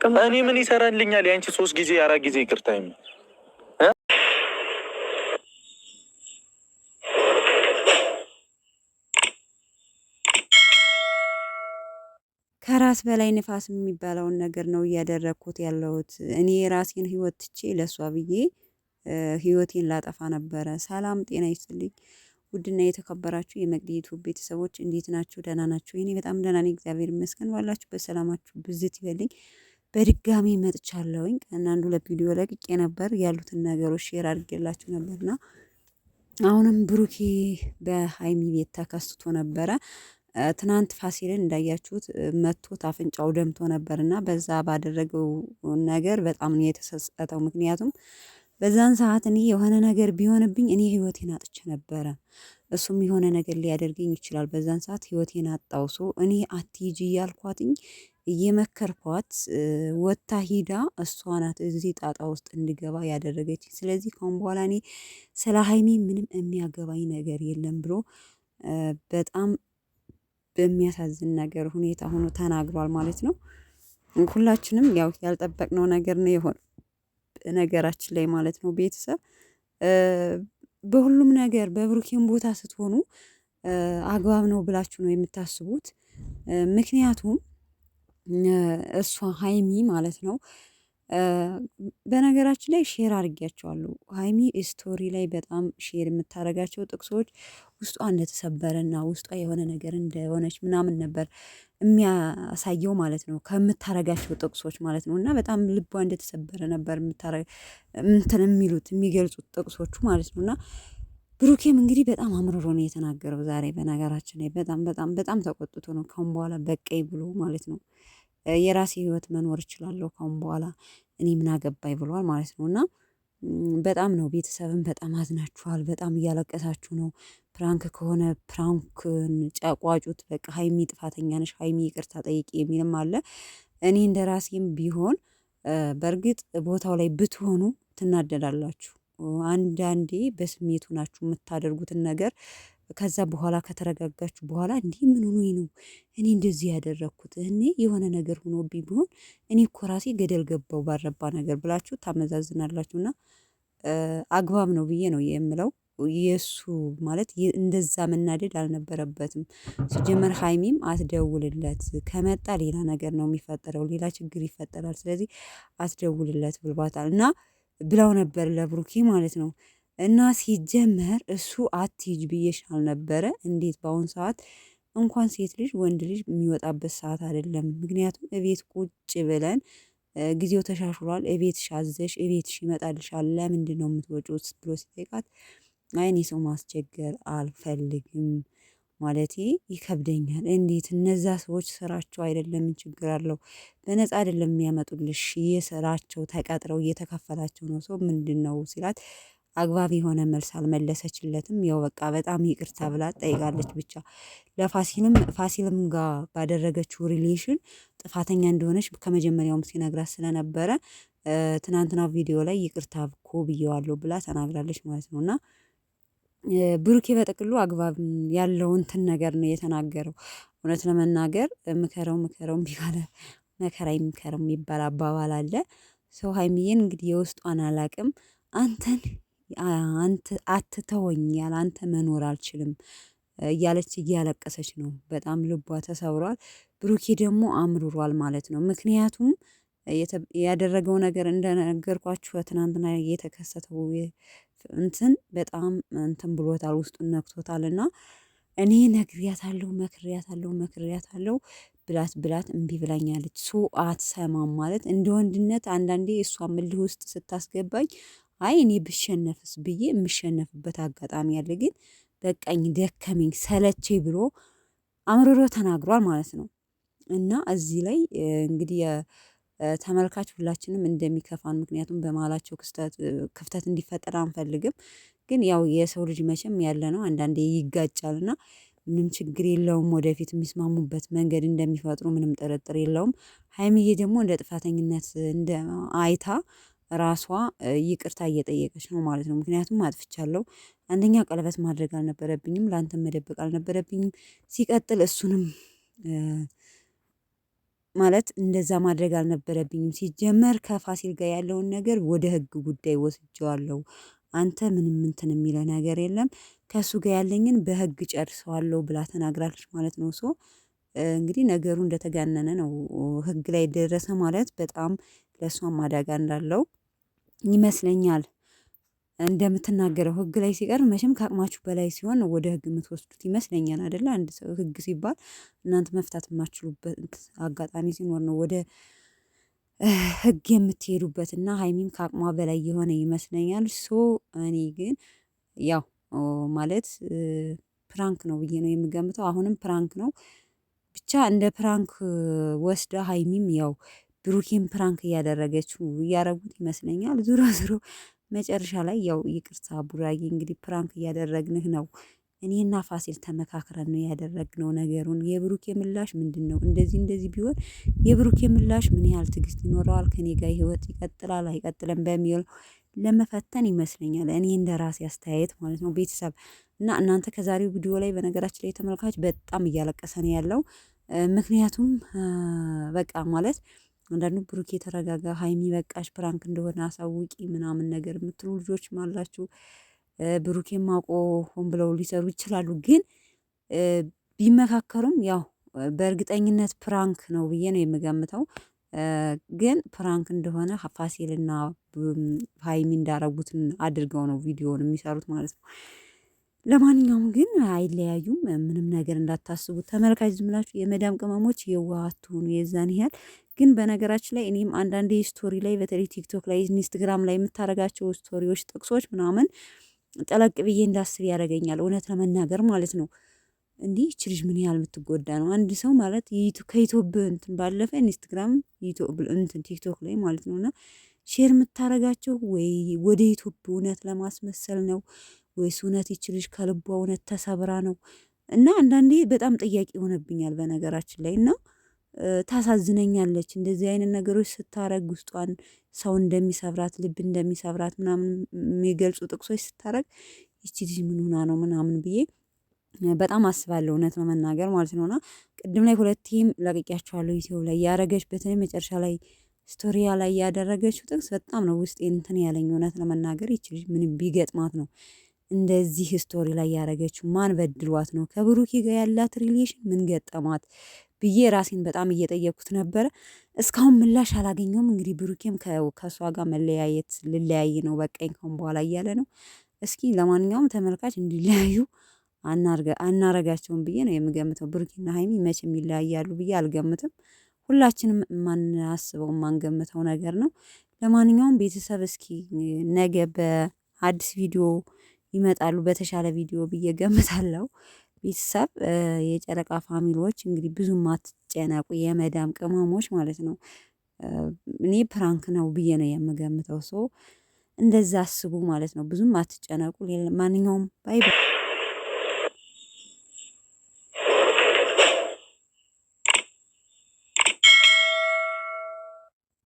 እኔ ምን ይሰራልኛል? ያንቺ 3 ጊዜ 4 ጊዜ ይቅርታ የሚል ከራስ በላይ ንፋስ የሚባለውን ነገር ነው እያደረግኩት ያለሁት። እኔ የራሴን ህይወት ትቼ ለሷ ብዬ ህይወቴን ላጠፋ ነበረ። ሰላም ጤና ይስጥልኝ። ውድና የተከበራችሁ የመቅዲ ዩቲዩብ ቤተሰቦች እንዴት ናችሁ? ደህና ናችሁ? እኔ በጣም ደህና ነኝ፣ እግዚአብሔር ይመስገን። ባላችሁ በሰላማችሁ ብዝት ይበልኝ። በድጋሚ መጥቻለሁኝ እና አንዱ ለቪዲዮ ለቅቄ ነበር ያሉትን ነገሮች ሼር አድርጌላችሁ ነበርና አሁንም ብሩኬ በሀይሚ ቤት ተከስቶ ነበረ። ትናንት ፋሲልን እንዳያችሁት መቶት አፍንጫው ደምቶ ነበርና በዛ ባደረገው ነገር በጣም ነው የተሰጠው። ምክንያቱም በዛን ሰዓት እኔ የሆነ ነገር ቢሆንብኝ እኔ ህይወቴን አጥቼ ነበረ። እሱም የሆነ ነገር ሊያደርገኝ ይችላል። በዛን ሰዓት ህይወቴን አጣው። ሶ እኔ አትሂጂ እያልኳትኝ እየመከርኳት ወታ ሂዳ እሷ ናት እዚህ ጣጣ ውስጥ እንድገባ ያደረገች። ስለዚህ ካሁን በኋላ እኔ ስለ ሀይሚ ምንም የሚያገባኝ ነገር የለም ብሎ በጣም በሚያሳዝን ነገር ሁኔታ ሆኖ ተናግሯል ማለት ነው። ሁላችንም ያው ያልጠበቅነው ነገር ነው የሆነ ነገራችን ላይ ማለት ነው። ቤተሰብ በሁሉም ነገር በብሩኬን ቦታ ስትሆኑ አግባብ ነው ብላችሁ ነው የምታስቡት። ምክንያቱም እሷ ሀይሚ ማለት ነው በነገራችን ላይ ሼር አድርጌያቸዋለሁ። ሀይሚ ስቶሪ ላይ በጣም ሼር የምታደርጋቸው ጥቅሶች ውስጧ እንደተሰበረና ውስጧ የሆነ ነገር እንደሆነች ምናምን ነበር የሚያሳየው ማለት ነው፣ ከምታረጋቸው ጥቅሶች ማለት ነው። እና በጣም ልቧ እንደተሰበረ ነበር እንትን የሚሉት የሚገልጹት ጥቅሶቹ ማለት ነው። እና ብሩኬም እንግዲህ በጣም አምርሮ ነው የተናገረው ዛሬ። በነገራችን ላይ በጣም በጣም በጣም ተቆጥቶ ነው ካሁን በኋላ በቀይ ብሎ ማለት ነው። የራሴ ህይወት መኖር እችላለሁ ካሁን በኋላ እኔ ምን አገባኝ ብሏል ማለት ነው። እና በጣም ነው ቤተሰብን በጣም አዝናችኋል፣ በጣም እያለቀሳችሁ ነው። ፕራንክ ከሆነ ፕራንክን ጨቋጩት፣ በቃ ሀይሚ ጥፋተኛ ነሽ፣ ሀይሚ ይቅርታ ጠይቂ የሚልም አለ። እኔ እንደ ራሴም ቢሆን በእርግጥ ቦታው ላይ ብትሆኑ ትናደዳላችሁ። አንዳንዴ በስሜቱ ናችሁ የምታደርጉትን ነገር ከዛ በኋላ ከተረጋጋችሁ በኋላ እንዲህ ምን ሆኖኝ ነው እኔ እንደዚህ ያደረግኩት? እኔ የሆነ ነገር ሆኖብኝ ቢሆን እኔ እኮ ራሴ ገደል ገባው ባረባ ነገር ብላችሁ ታመዛዝናላችሁና አግባብ ነው ብዬ ነው የምለው። የእሱ ማለት እንደዛ መናደድ አልነበረበትም። ሲጀመር ሀይሚም አትደውልለት፣ ከመጣ ሌላ ነገር ነው የሚፈጠረው፣ ሌላ ችግር ይፈጠራል። ስለዚህ አትደውልለት ብልባታል እና ብላው ነበር ለብሩኬ ማለት ነው። እና ሲጀመር እሱ አትሂጅ ብዬሽ አልነበረ እንዴት? በአሁን ሰዓት እንኳን ሴት ልጅ ወንድ ልጅ የሚወጣበት ሰዓት አይደለም። ምክንያቱም እቤት ቁጭ ብለን ጊዜው ተሻሽሏል፣ እቤትሽ አዘሽ እቤትሽ ይመጣልሻል፣ ለምንድን ነው የምትወጪው ብሎ ሲጠይቃት አይ እኔ ሰው ማስቸገር አልፈልግም ማለቴ ይከብደኛል። እንዴት እነዛ ሰዎች ስራቸው አይደለም? ምን ችግር አለው? በነፃ አይደለም የሚያመጡልሽ፣ የስራቸው ተቀጥረው እየተከፈላቸው ነው። ሰው ምንድን ነው ሲላት አግባብ የሆነ መልስ አልመለሰችለትም። ያው በቃ በጣም ይቅርታ ብላ ጠይቃለች። ብቻ ፋሲልም ጋር ባደረገችው ሪሌሽን ጥፋተኛ እንደሆነች ከመጀመሪያውም ሲነግራት ስለነበረ ትናንትና ቪዲዮ ላይ ይቅርታ እኮ ብዬዋለሁ ብላ ተናግራለች ማለት ነው። እና ብሩኬ በጥቅሉ አግባብ ያለው እንትን ነገር ነው የተናገረው። እውነት ለመናገር ምከረው እምቢ ካለ መከራ ይምከረው የሚባል አባባል አለ። ሰው ሀይሚዬን እንግዲህ የውስጧን አላቅም። አንተ አትተወኝ፣ ያለ አንተ መኖር አልችልም እያለች እያለቀሰች ነው። በጣም ልቧ ተሰብሯል። ብሩኬ ደግሞ አምርሯል ማለት ነው። ምክንያቱም ያደረገው ነገር እንደነገርኳችሁ ትናንትና የተከሰተው እንትን በጣም እንትን ብሎታል፣ ውስጡን ነክቶታል። እና እኔ ነግሪያታለሁ፣ መክሪያታለሁ ብላት እምቢ ብላኛለች። ሶ አትሰማም ማለት እንደ ወንድነት አንዳንዴ እሷ ምልህ ውስጥ ስታስገባኝ አይ እኔ ብሸነፍስ ብዬ የምሸነፍበት አጋጣሚ ያለ፣ ግን በቃኝ፣ ደከመኝ፣ ሰለቼ ብሎ አምርሮ ተናግሯል ማለት ነው። እና እዚህ ላይ እንግዲህ ተመልካች ሁላችንም እንደሚከፋን፣ ምክንያቱም በመሀላቸው ክፍተት እንዲፈጠር አንፈልግም። ግን ያው የሰው ልጅ መቼም ያለ ነው፣ አንዳንዴ ይጋጫል እና ምንም ችግር የለውም። ወደፊት የሚስማሙበት መንገድ እንደሚፈጥሩ ምንም ጥርጥር የለውም። ሀይሚዬ ደግሞ እንደ ጥፋተኝነት እንደ አይታ ራሷ ይቅርታ እየጠየቀች ነው ማለት ነው። ምክንያቱም አጥፍቻለሁ፣ አንደኛ ቀለበት ማድረግ አልነበረብኝም፣ ለአንተም መደበቅ አልነበረብኝም። ሲቀጥል እሱንም ማለት እንደዛ ማድረግ አልነበረብኝም። ሲጀመር ከፋሲል ጋር ያለውን ነገር ወደ ህግ ጉዳይ ወስጄዋለሁ። አንተ ምንም እንትን የሚለ ነገር የለም ከእሱ ጋር ያለኝን በህግ ጨርሰዋለሁ ብላ ተናግራለች ማለት ነው። እንግዲህ ነገሩ እንደተጋነነ ነው። ህግ ላይ ደረሰ ማለት በጣም ለእሷም አደጋ እንዳለው ይመስለኛል። እንደምትናገረው ህግ ላይ ሲቀርብ መቼም ከአቅማችሁ በላይ ሲሆን ወደ ህግ የምትወስዱት ይመስለኛል አይደለ? አንድ ሰው ህግ ሲባል እናንተ መፍታት የማትችሉበት አጋጣሚ ሲኖር ነው ወደ ህግ የምትሄዱበት እና ሀይሚም ከአቅሟ በላይ የሆነ ይመስለኛል። እኔ ግን ያው ማለት ፕራንክ ነው ብዬ ነው የምገምተው። አሁንም ፕራንክ ነው ብቻ እንደ ፕራንክ ወስዳ ሀይሚም ያው ብሩኬን ፕራንክ እያደረገችው እያረጉት ይመስለኛል። ዙሮ ዙሮ መጨረሻ ላይ ያው ይቅርታ ቡራዬ እንግዲህ ፕራንክ እያደረግንህ ነው። እኔና ፋሲል ተመካክረን ነው ያደረግነው ነገሩን። የብሩኬ ምላሽ ምንድነው? እንደዚህ ቢሆን የብሩኬ ምላሽ ምን ያህል ትዕግስት ይኖረዋል? ከኔ ጋር ህይወት ይቀጥላል አይቀጥልም በሚል ለመፈተን ይመስለኛል። እኔ እንደ ራሴ አስተያየት ማለት ነው ቤተሰብ እና እናንተ ከዛሬው ቪዲዮ ላይ በነገራችን ላይ ተመልካች በጣም እያለቀሰ ነው ያለው። ምክንያቱም በቃ ማለት አንዳንዱ ብሩኬ ተረጋጋ፣ ሀይሚ በቃሽ፣ ፕራንክ እንደሆነ አሳውቂ ምናምን ነገር የምትሉ ልጆችም አላችሁ። ብሩኬም አውቆ ሆን ብለው ሊሰሩ ይችላሉ። ግን ቢመካከሩም ያው በእርግጠኝነት ፕራንክ ነው ብዬ ነው የምገምተው። ግን ፕራንክ እንደሆነ ፋሲልና ሀይሚ እንዳረጉትን አድርገው ነው ቪዲዮውን የሚሰሩት ማለት ነው። ለማንኛውም ግን አይለያዩም። ምንም ነገር እንዳታስቡ ተመልካች፣ ዝም ብላችሁ የመዳም ቅመሞች የዋህ አትሁኑ የዛን ያህል። ግን በነገራችን ላይ እኔም አንዳንዴ ስቶሪ ላይ በተለይ ቲክቶክ ላይ ኢንስትግራም ላይ የምታደርጋቸው ስቶሪዎች፣ ጥቅሶች ምናምን ጠለቅ ብዬ እንዳስብ ያደርገኛል እውነት ለመናገር ማለት ነው። እንዲህ ይህች ልጅ ምን ያህል የምትጎዳ ነው? አንድ ሰው ማለት ከዩቲዩብ እንትን ባለፈ ኢንስታግራም እንትን ቲክቶክ ላይ ማለት ነው እና ሼር የምታረጋቸው ወይ ወደ ዩቲዩብ እውነት ለማስመሰል ነው ወይስ እውነት ይህች ልጅ ከልቧ እውነት ተሰብራ ነው? እና አንዳንዴ በጣም ጥያቄ ይሆነብኛል በነገራችን ላይ እና ታሳዝነኛለች። እንደዚህ አይነት ነገሮች ስታረግ ውስጧን ሰው እንደሚሰብራት ልብ እንደሚሰብራት ምናምን የሚገልጹ ጥቅሶች ስታረግ ይቺ ልጅ ምን ሆና ነው ምናምን ብዬ በጣም አስባለሁ እውነት ለመናገር ማለት ነውና ቅድም ላይ ሁለቴም ለቅቄያቸዋለሁ ዩቲዩብ ላይ ያረገች በተለይ መጨረሻ ላይ ስቶሪያ ላይ ያደረገችው ጥቅስ በጣም ነው ውስጤ እንትን ያለኝ እውነት ለመናገር። ይቺ ልጅ ምን ቢገጥማት ነው እንደዚህ ስቶሪ ላይ ያረገችው? ማን በድሏት ነው? ከብሩኬ ጋር ያላት ሪሌሽን ምን ገጠማት ብዬ ራሴን በጣም እየጠየኩት ነበረ። እስካሁን ምላሽ አላገኘውም። እንግዲህ ብሩኬም ከእሷ ጋር መለያየት ልለያይ ነው በቃኝ ካሁን በኋላ እያለ ነው። እስኪ ለማንኛውም ተመልካች እንዲለያዩ አናረጋቸውም ብዬ ነው የምገምተው። ብሩኬና ሀይሚ መቼም ይለያያሉ ብዬ አልገምትም። ሁላችንም የማናስበው የማንገምተው ነገር ነው። ለማንኛውም ቤተሰብ እስኪ ነገ በአዲስ ቪዲዮ ይመጣሉ በተሻለ ቪዲዮ ብዬ ገምታለሁ። ቤተሰብ የጨረቃ ፋሚሊዎች እንግዲህ ብዙም አትጨነቁ፣ የመዳም ቅመሞች ማለት ነው። እኔ ፕራንክ ነው ብዬ ነው የምገምተው። እንደዛ አስቡ ማለት ነው። ብዙም አትጨነቁ። ማንኛውም ባይ